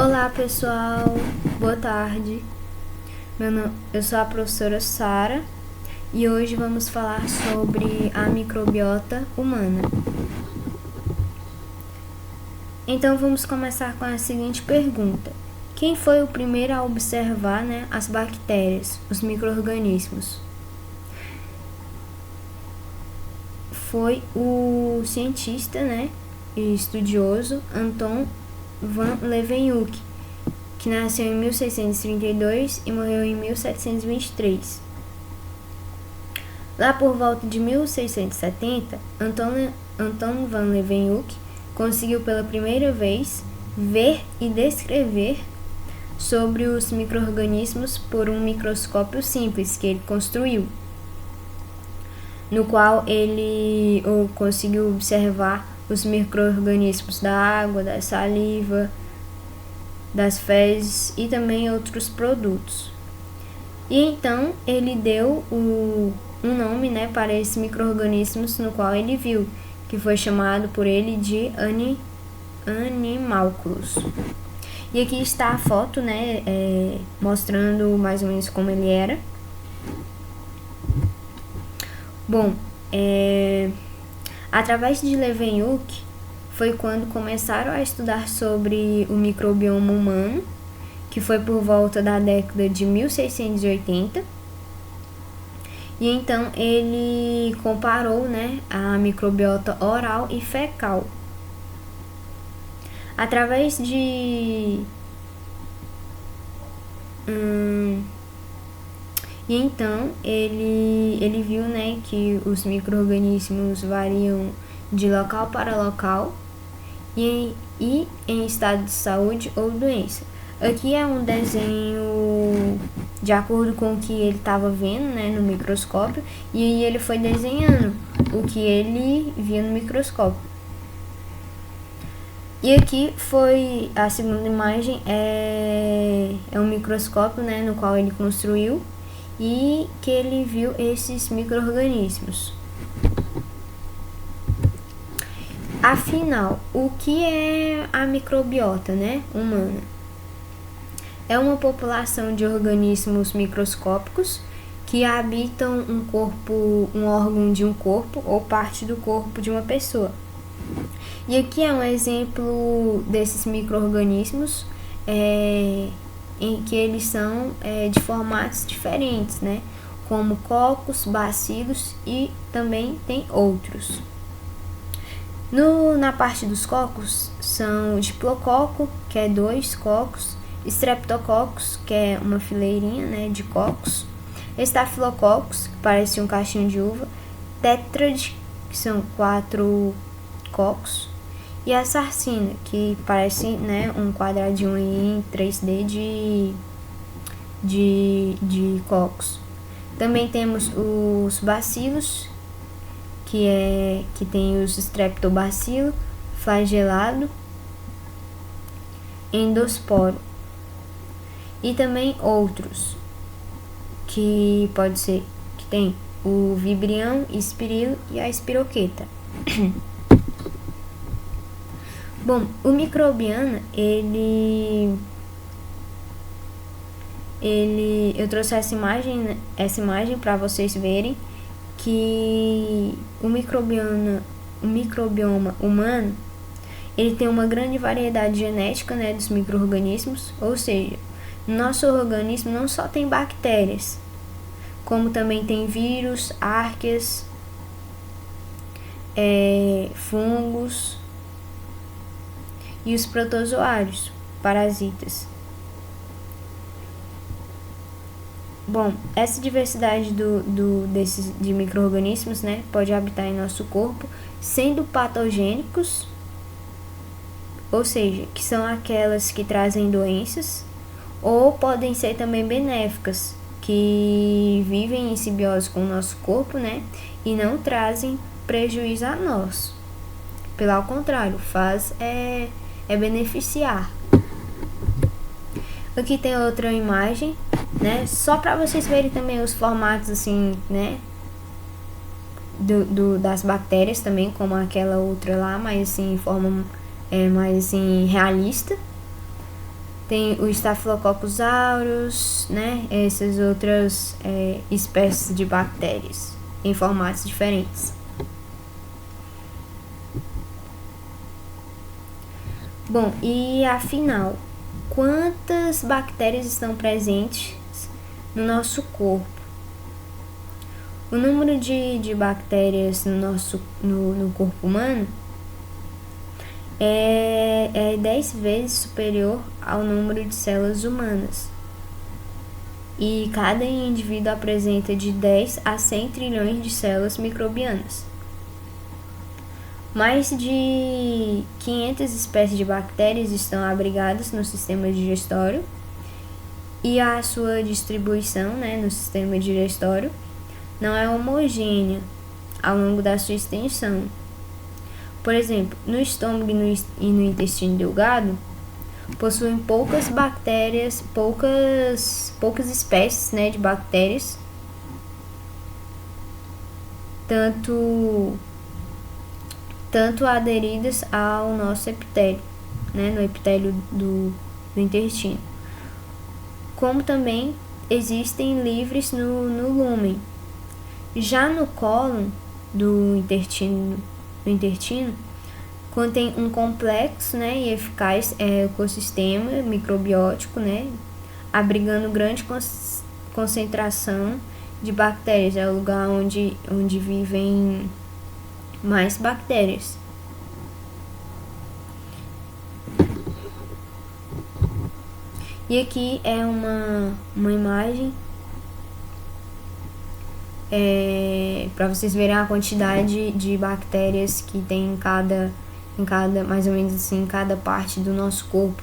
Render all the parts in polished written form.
Olá pessoal, boa tarde. Eu sou a professora Sara e hoje vamos falar sobre a microbiota humana. Então vamos começar com a seguinte pergunta: quem foi o primeiro a observar, as bactérias, os micro-organismos? Foi o cientista, e estudioso Anton van Leeuwenhoek, que nasceu em 1632 e morreu em 1723. Lá por volta de 1670, Anton van Leeuwenhoek conseguiu pela primeira vez ver e descrever sobre os micro-organismos por um microscópio simples que ele construiu, no qual ele conseguiu observar os micro-organismos da água, da saliva, das fezes e também outros produtos. E então ele deu um nome, para esses micro-organismos no qual ele viu, que foi chamado por ele de animalculos. E aqui está a foto, mostrando mais ou menos como ele era. Bom, através de Leeuwenhoek foi quando começaram a estudar sobre o microbioma humano, que foi por volta da década de 1680. E então ele comparou, a microbiota oral e fecal. Através de E então ele viu, que os micro-organismos variam de local para local e em estado de saúde ou doença. Aqui é um desenho de acordo com o que ele estava vendo, no microscópio, e aí ele foi desenhando o que ele via no microscópio. E aqui foi a segunda imagem, é um microscópio, no qual ele construiu e que ele viu esses micro-organismos. Afinal, o que é a microbiota, humana? É uma população de organismos microscópicos que habitam um órgão de um corpo ou parte do corpo de uma pessoa. E aqui é um exemplo desses micro-organismos em que eles são de formatos diferentes, como cocos, bacilos e também tem outros. Na parte dos cocos são o diplococo, que é 2 cocos, streptococcus, que é uma fileirinha, de cocos, estafilococcus, que parece um cachinho de uva, tétrade, que são 4 cocos, e a sarcina, que parece um quadradinho em 3D de cocos. Também temos os bacilos, que tem os streptobacilo, flagelado, endosporo. E também outros, que pode ser que tem o vibrião, espirilo e a espiroqueta. Bom, o microbiana, eu trouxe essa imagem para vocês verem que o microbioma humano, ele tem uma grande variedade genética, dos micro-organismos, ou seja, no nosso organismo não só tem bactérias, como também tem vírus, arqueias, fungos e os protozoários, parasitas. Bom, essa diversidade de micro-organismos, pode habitar em nosso corpo, sendo patogênicos, ou seja, que são aquelas que trazem doenças, ou podem ser também benéficas, que vivem em simbiose com o nosso corpo, e não trazem prejuízo a nós. Pelo contrário, faz beneficiar. Aqui tem outra imagem, só para vocês verem também os formatos assim, das bactérias também, como aquela outra lá, mas assim, em forma mais assim realista. tem o Staphylococcus aureus, né? Essas outras espécies de bactérias em formatos diferentes. Bom, e afinal, quantas bactérias estão presentes no nosso corpo? O número de bactérias no corpo humano é 10 vezes superior ao número de células humanas. E cada indivíduo apresenta de 10 a 100 trilhões de células microbianas. Mais de 500 espécies de bactérias estão abrigadas no sistema digestório e a sua distribuição, no sistema digestório não é homogênea ao longo da sua extensão. Por exemplo, no estômago e no intestino delgado possuem poucas bactérias, poucas espécies, de bactérias, tanto aderidas ao nosso epitélio, no epitélio do intestino, como também existem livres no lúmen. Já no cólon do intestino contém um complexo, e eficaz ecossistema microbiótico, abrigando grande concentração de bactérias. É o lugar onde vivem mais bactérias. E aqui é uma imagem para vocês verem a quantidade de bactérias que tem em cada, mais ou menos assim, em cada parte do nosso corpo.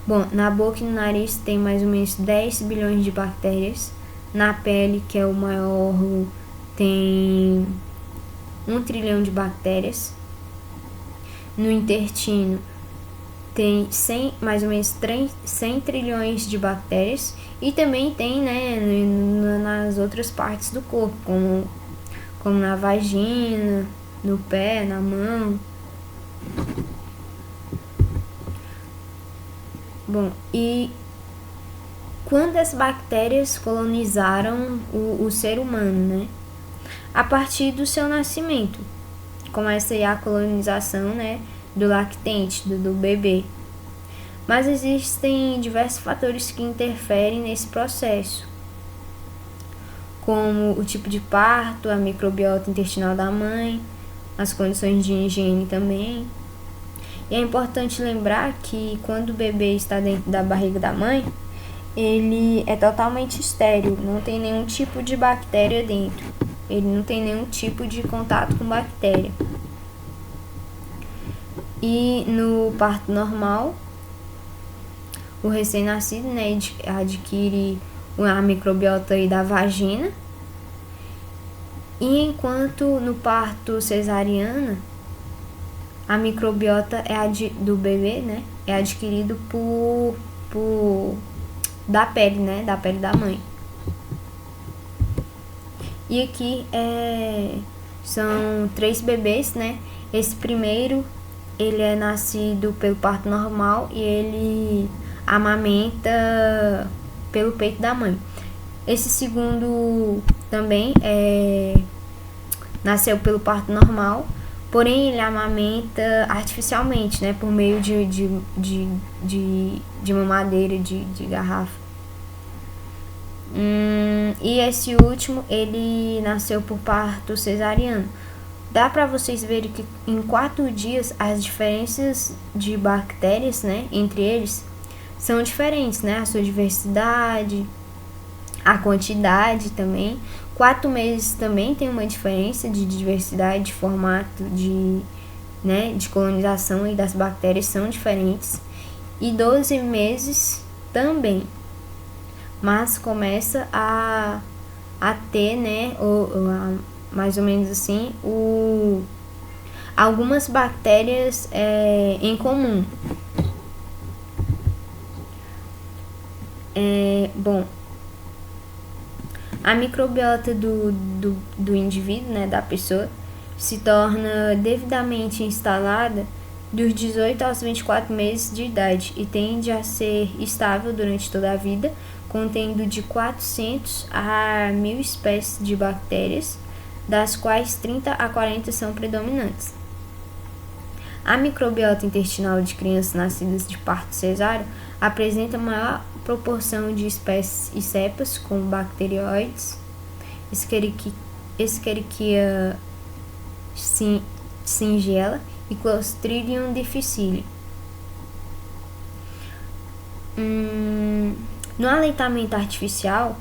Bom, na boca e no nariz tem mais ou menos 10 bilhões de bactérias. Na pele, que é o maior órgão, tem 1 trilhão de bactérias. No intestino tem mais ou menos 100 trilhões de bactérias. E também tem, nas outras partes do corpo, como na vagina, no pé, na mão. Bom, e quando as bactérias colonizaram o ser humano, A partir do seu nascimento, começa aí a colonização, do lactente, do bebê. Mas existem diversos fatores que interferem nesse processo, como o tipo de parto, a microbiota intestinal da mãe, as condições de higiene também. E é importante lembrar que quando o bebê está dentro da barriga da mãe, ele é totalmente estéril, não tem nenhum tipo de bactéria dentro, ele não tem nenhum tipo de contato com bactéria. E no parto normal, o recém-nascido, adquire a microbiota aí da vagina. E enquanto no parto cesariana, a microbiota do bebê, é adquirido da pele, da pele da mãe. E aqui são 3 bebês, Esse primeiro, ele é nascido pelo parto normal e ele amamenta pelo peito da mãe. Esse segundo também nasceu pelo parto normal, porém ele amamenta artificialmente, por meio de mamadeira, de garrafa. E esse último, ele nasceu por parto cesariano. Dá para vocês verem que em 4 dias as diferenças de bactérias, entre eles são diferentes, a sua diversidade, a quantidade também. 4 meses também tem uma diferença de diversidade, de formato, de colonização e das bactérias são diferentes. E 12 meses também. Mas começa a ter, mais ou menos assim, algumas bactérias em comum. Bom, a microbiota do indivíduo, da pessoa, se torna devidamente instalada dos 18 aos 24 meses de idade e tende a ser estável durante toda a vida, contendo de 400 a 1000 espécies de bactérias, das quais 30 a 40 são predominantes. A microbiota intestinal de crianças nascidas de parto cesáreo apresenta maior proporção de espécies e cepas, como bacteroides, Escherichia singela e Clostridium difficile. No aleitamento artificial,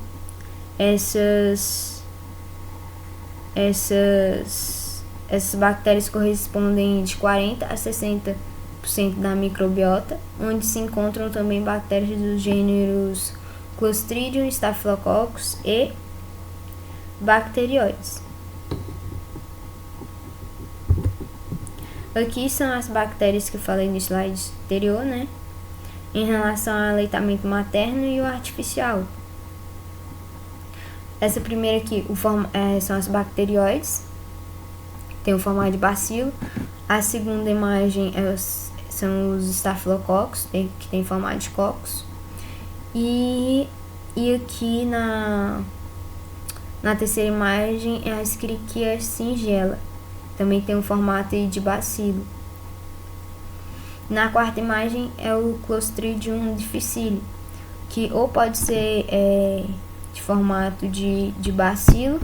essas bactérias correspondem de 40 a 60% da microbiota, onde se encontram também bactérias dos gêneros Clostridium, Staphylococcus e bacteroides. Aqui são as bactérias que eu falei no slide anterior, né? Em relação ao aleitamento materno e o artificial. Essa primeira aqui são as bacteroides, tem o formato de bacilo. A segunda imagem são os estafilococcus, que tem formato de cocos. E aqui na terceira imagem é a Escherichia singela, também tem um formato de bacilo. Na quarta imagem é o Clostridium difficile, que ou pode ser de formato de bacilo,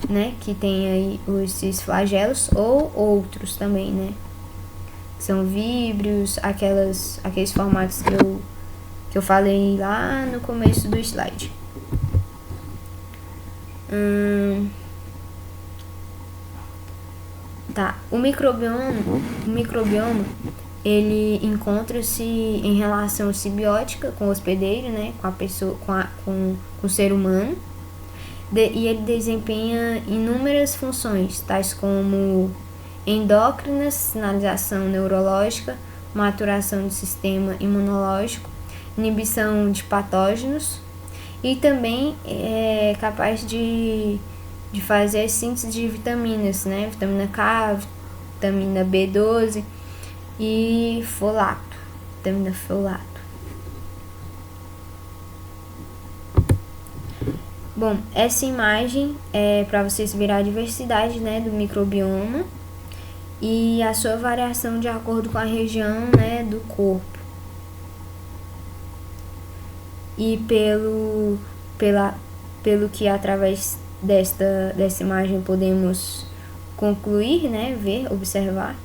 né, que tem aí esses flagelos, ou outros também, né, que são víbrios, aqueles formatos que eu falei lá no começo do slide. O microbioma ele encontra-se em relação simbiótica com o hospedeiro, né, com a pessoa, com o ser humano, e ele desempenha inúmeras funções, tais como endócrinas, sinalização neurológica, maturação do sistema imunológico, inibição de patógenos, e também é capaz de fazer a síntese de vitaminas, né? Vitamina K, vitamina B12 e vitamina folato. Bom, essa imagem é para vocês verem a diversidade, né, do microbioma e a sua variação de acordo com a região, né, do corpo. E pelo que através dessa imagem podemos concluir, né, observar,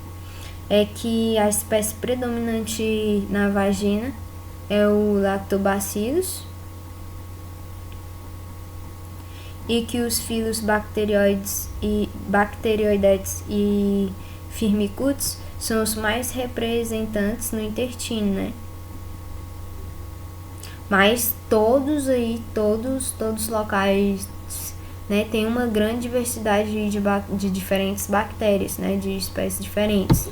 é que a espécie predominante na vagina é o Lactobacillus e que os filos bacteroides e Firmicutes são os mais representantes no intestino, né? Mas todos os locais, né, tem uma grande diversidade de diferentes bactérias, né, de espécies diferentes.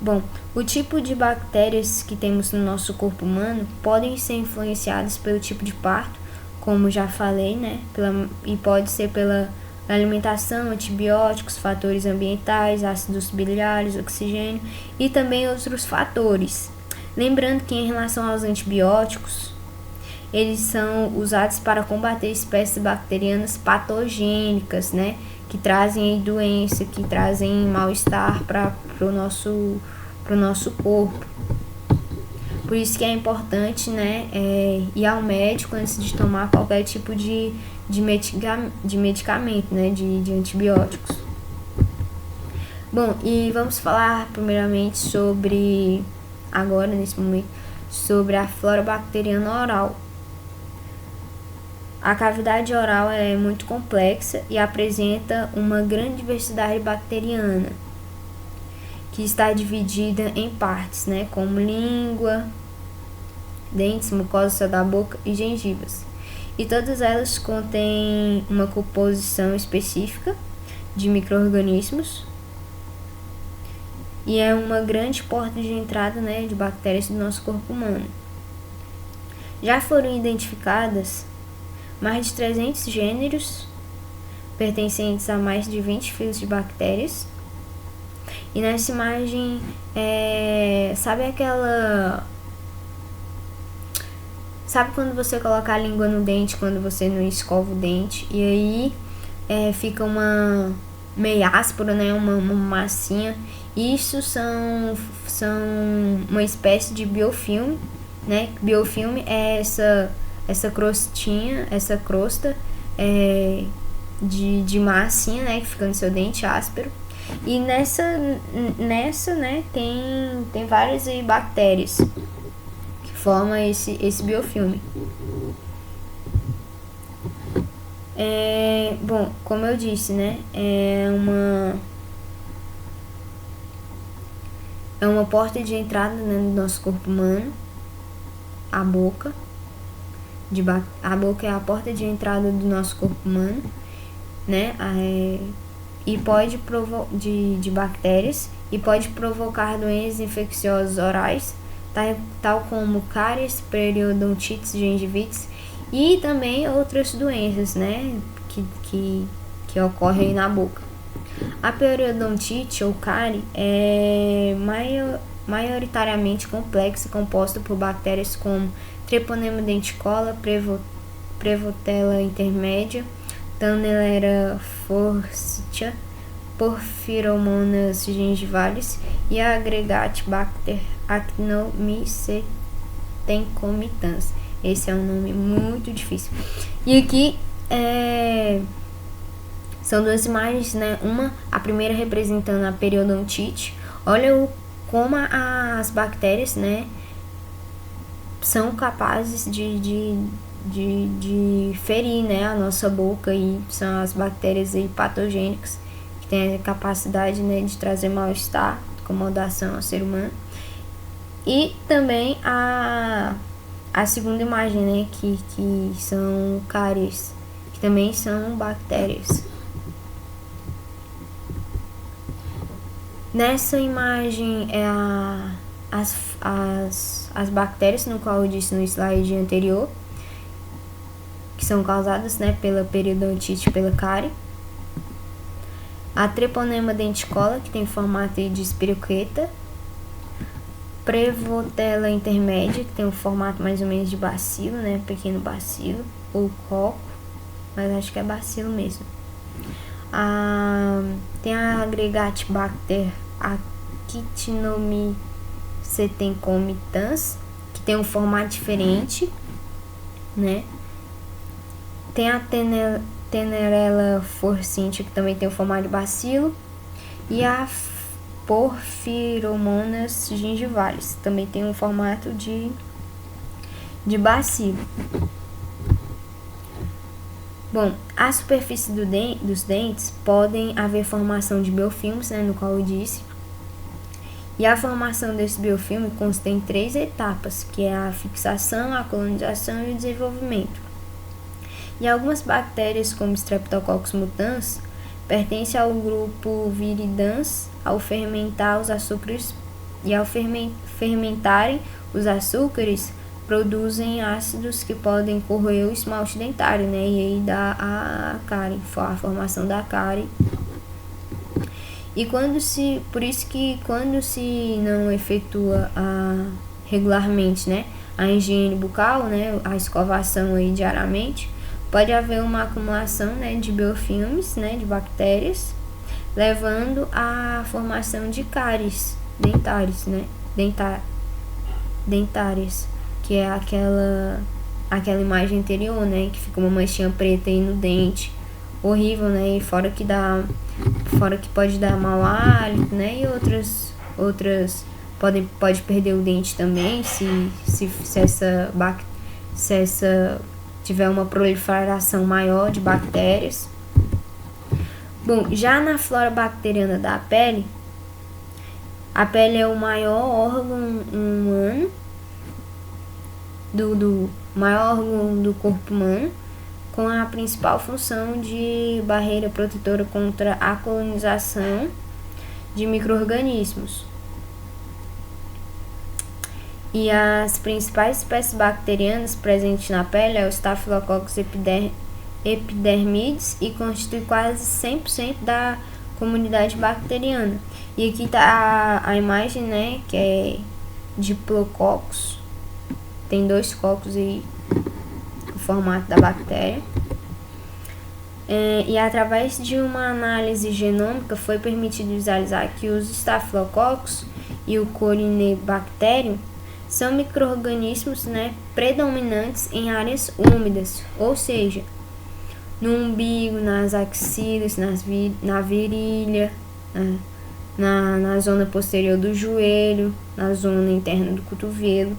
Bom, o tipo de bactérias que temos no nosso corpo humano podem ser influenciadas pelo tipo de parto, como já falei, né, e pode ser pela alimentação, antibióticos, fatores ambientais, ácidos biliares, oxigênio e também outros fatores. Lembrando que em relação aos antibióticos, eles são usados para combater espécies bacterianas patogênicas, né, que trazem doença, que trazem mal-estar para o nosso corpo. Por isso que é importante, né, ir ao médico antes de tomar qualquer tipo de medicamento, né, de antibióticos. Bom, e vamos falar primeiramente agora nesse momento, sobre a flora bacteriana oral. A cavidade oral é muito complexa e apresenta uma grande diversidade bacteriana, que está dividida em partes, né, como língua, dentes, mucosa da boca e gengivas. E todas elas contêm uma composição específica de micro-organismos e é uma grande porta de entrada, né, de bactérias do nosso corpo humano. Já foram identificadas mais de 300 gêneros, pertencentes a mais de 20 filos de bactérias. E nessa imagem, sabe quando você coloca a língua no dente quando você não escova o dente? E aí fica meio áspero, né? Uma massinha. Isso são uma espécie de biofilme, né? Biofilme é essa crostinha, essa crosta de massinha, né? Que fica no seu dente áspero. E nessa né? Tem várias aí bactérias que formam esse biofilme. Bom, como eu disse, né? É uma porta de entrada, né, do nosso corpo humano, a boca. A boca é a porta de entrada do nosso corpo humano, né? E pode de bactérias e pode provocar doenças infecciosas orais, tal como cáries, periodontites, gengivites e também outras doenças, né? Que ocorrem na boca. A periodontite ou cárie é maioritariamente complexa, composta por bactérias como Treponema denticola, Prevotella intermédia, Tannelera forsythia, Porphyromonas gingivalis e Aggregatibacter actinomycetencomitans. Esse é um nome muito difícil. E aqui são duas imagens, né? A primeira representando a periodontite. Olha como as bactérias, né, são capazes de ferir, né, a nossa boca, e são as bactérias aí patogênicas que têm a capacidade, né, de trazer mal-estar, incomodação ao ser humano. E também a segunda imagem, né, que são cáries, que também são bactérias. Nessa imagem as bactérias, no qual eu disse no slide anterior, que são causadas, né, pela periodontite, pela cárie. A Treponema denticola, que tem formato de espiroqueta. Prevotella intermédia, que tem um formato mais ou menos de bacilo, né, pequeno bacilo, ou coco, mas acho que é bacilo mesmo. Tem a Aggregatibacter actinomycetencomitans, que tem um formato diferente, né? Tem a Tannelera forsythia, que também tem o formato de bacilo, e a Porphyromonas gingivalis, também tem um formato de bacilo. Bom, a superfície dos dentes podem haver formação de biofilmes, né, no qual eu disse. E a formação desse biofilme consta em 3 etapas, que é a fixação, a colonização e o desenvolvimento. E algumas bactérias, como Streptococcus mutans, pertencem ao grupo Viridans. Ao fermentar os açúcares e ao fermentarem os açúcares, produzem ácidos que podem corroer o esmalte dentário, né? E aí dá a cárie, a formação da cárie. E por isso que quando se não efetua regularmente, né, a higiene bucal, né, a escovação aí diariamente, pode haver uma acumulação, né, de biofilmes, né, de bactérias, levando à formação de cáries dentárias, né, dentárias, que é aquela imagem anterior, né, que fica uma manchinha preta aí no dente, horrível, né, e fora que pode dar mau hálito, né, e outras pode perder o dente também se essa tiver uma proliferação maior de bactérias. Bom, já na flora bacteriana da pele, a pele é o maior órgão humano, do maior órgão do corpo humano, com a principal função de barreira protetora contra a colonização de micro-organismos. E as principais espécies bacterianas presentes na pele é o Staphylococcus epidermides e constitui quase 100% da comunidade bacteriana. E aqui tá a imagem, né, que é Diplococos. Tem 2 cocos aí, o formato da bactéria. E através de uma análise genômica foi permitido visualizar que os Staphylococcus e o Corynebacterium são micro-organismos, né, predominantes em áreas úmidas, ou seja, no umbigo, nas axilas, na virilha, na zona posterior do joelho, na zona interna do cotovelo.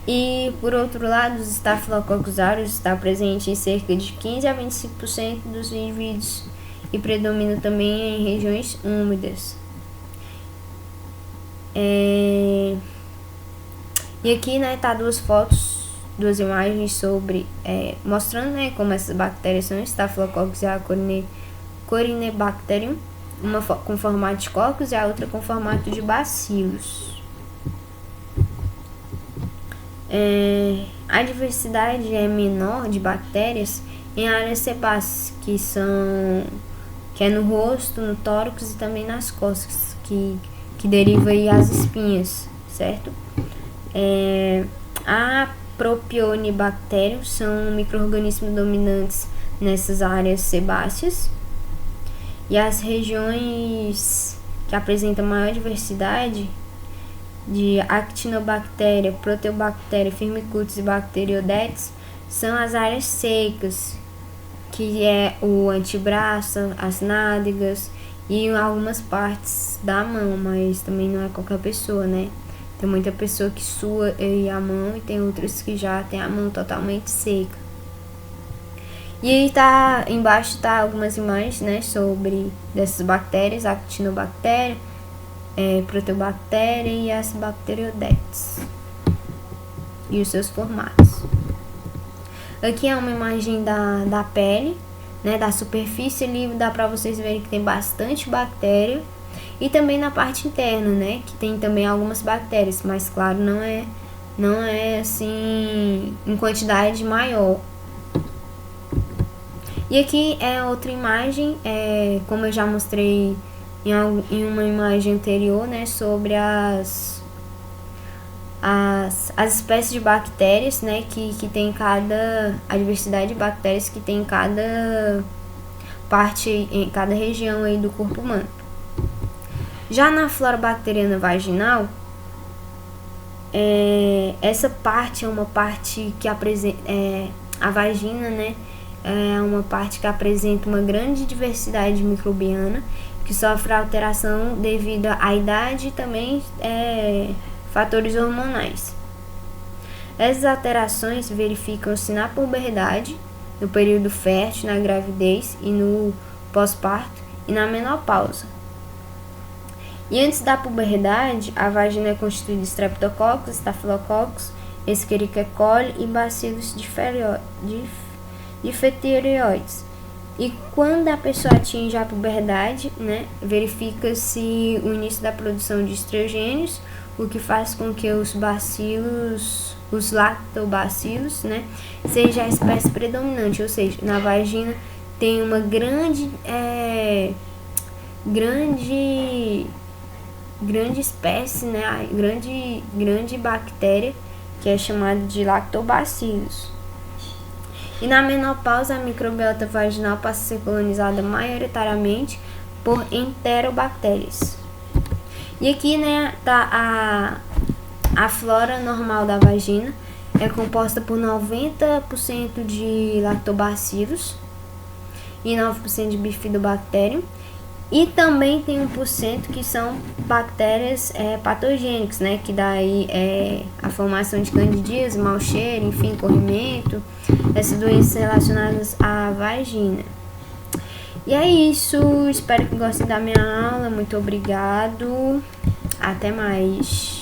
E, por outro lado, os Staphylococcus aureus está presente em cerca de 15 a 25% dos indivíduos e predomina também em regiões úmidas. E aqui, né, tá 2 fotos, 2 imagens sobre mostrando, né, como essas bactérias são Staphylococcus e a Corynebacterium, uma com formato de cocos e a outra com formato de bacilos. A diversidade é menor de bactérias em áreas sebáceas, que é no rosto, no tórax e também nas costas, que deriva aí as espinhas, certo? A Propionibacterium são micro-organismos dominantes nessas áreas sebáceas, e as regiões que apresentam maior diversidade de Actinobactéria, Proteobactéria, Firmicutes e Bacteroidetes são as áreas secas, que é o antebraço, as nádegas e algumas partes da mão, mas também não é qualquer pessoa, né? Tem muita pessoa que sua a mão e tem outras que já tem a mão totalmente seca. E aí embaixo tá algumas imagens, né, sobre dessas bactérias, Actinobactéria, Proteobactéria e as Bacteroidetes e os seus formatos. Aqui é uma imagem da pele, né, da superfície ali, dá para vocês verem que tem bastante bactéria, e também na parte interna, né, que tem também algumas bactérias, mas claro, não é assim em quantidade maior. E aqui é outra imagem, como eu já mostrei em uma imagem anterior, né, sobre as espécies de bactérias, né, que tem a diversidade de bactérias que tem em cada parte, em cada região aí do corpo humano. Já na flora bacteriana vaginal, essa parte é uma parte que apresenta a vagina, né, é uma parte que apresenta uma grande diversidade microbiana, que sofre alteração devido à idade e também fatores hormonais. Essas alterações verificam-se na puberdade, no período fértil, na gravidez e no pós-parto e na menopausa. E antes da puberdade, a vagina é constituída de Streptococcus, Staphylococcus, Escherichia coli e bacilos difterioides. E quando a pessoa atinge a puberdade, né, verifica-se o início da produção de estrogênios, o que faz com que os lactobacilos, né, seja a espécie predominante, ou seja, na vagina tem uma grande espécie, né, grande bactéria, que é chamada de lactobacilos. E na menopausa, a microbiota vaginal passa a ser colonizada maioritariamente por enterobactérias. E aqui, né, tá a flora normal da vagina, é composta por 90% de lactobacilos e 9% de bifidobacterium. E também tem 1% que são bactérias patogênicas, né? Que daí a formação de candidíase, mau cheiro, enfim, corrimento, essas doenças relacionadas à vagina. E é isso, espero que gostem da minha aula, muito obrigado, até mais.